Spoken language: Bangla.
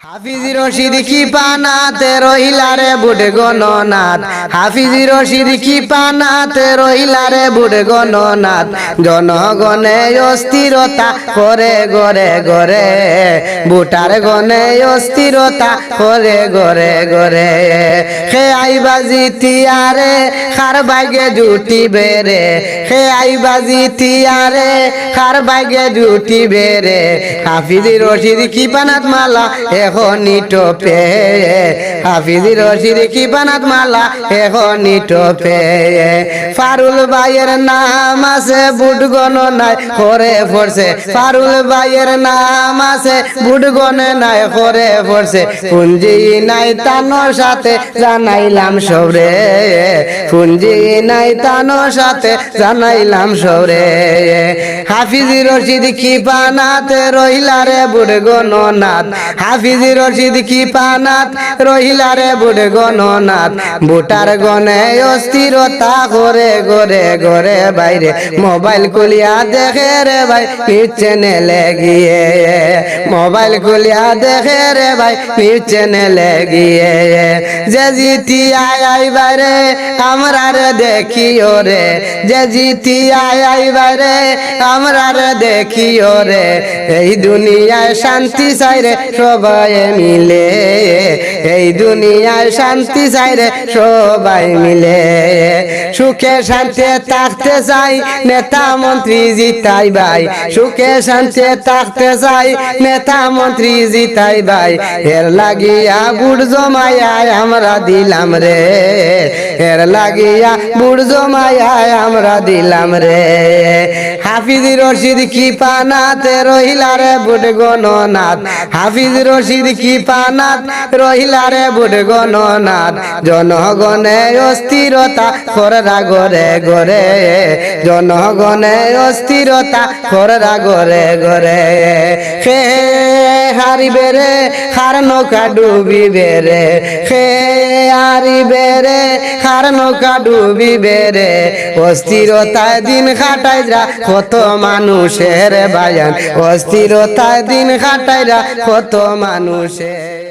হাফিজি রশিদ কি পানাতে রহিলারে বুড় গণনাথ, হাফিজি রশিদ কি পানাতে রহিলারে বুড় গণনাথ। জনগণে অস্থিরতা করে গরে গরে, বুটার গণে অস্থিরতা করে গরে গরে। খে আইবাজি তিয়ারে খার বাইগে জুটি বেরে, খে আইবাজি তিয়ারে খার বাইগে জুটি বেরে। হাফিজি রশিদ কি পানাত মালা এখনই টোপে, হাফিজি রশিদ কি বানাত মালা এখনই টোপে। ফারুল ভাইয়ের নাম আছে বুট গণনায় করে পড়ছে, ফারুল ভাইয়ের নাম আছে বুট গণনায় করে পড়ছে। পুঞ্জি নাই তানোর সাথে জানাইলাম সবরে, পুঞ্জি নাই তানোর সাথে জানাইলাম সবরে। হাফিজি রশিদ কি বানাতে রহিলারে বুট গণনাথ, হাফিজি রশিদ কি পানাত রহিলারে বুড় গণনাথ। বুটার গনে অস্থিরতা করে গরে গরে বাইরে, মোবাইল খুলিয়া দেখে রে ভাই নিউজ চ্যানেলে গিয়ে, মোবাইল খুলিয়া দেখে রে ভাই নিউজ চ্যানেলে গিয়ে। যে জিতি আই বাইরে আমরা রে দেখিও রে, যে জিতি আই বাইরে আমরা রে দেখিও রে। এই দুনিয়ায় শান্তি চাই রে সবাই মিলে, এই দুনিয়ায় শান্তি চাই রে সবাই মিলে। সুখে শান্তি থাকতে চাই নেতা মন্ত্রী জিতাই ভাই, সুখে শান্তি থাকতে চাই নেতা মন্ত্রী জিতাই ভাই। এর লাগিয়া বুড় জমায় আমরা দিলাম রে, এর লাগিয়া বুড় জমায় আমরা দিলাম রে। হাফিজি রশিদ কি পানাতে রহিলারে বুট গণনাথ, হাফিজি রশিদ কি পানাত রহিলারে বুট গণনাথ। জনগণে অস্থিরতা কররা গরে গরে, জনগণে অস্থিরতা কররা গরে গরে। খে হারিবে রে খার নৌকা ডুবিবে রে, খে হারিবে রে খার নৌকা ডুবিবে রে। অস্থিরতায় দিন কাটাইরা কত মানুষের বায়ান, অস্থিরতায় দিন কাটাইরা কত মানুষের।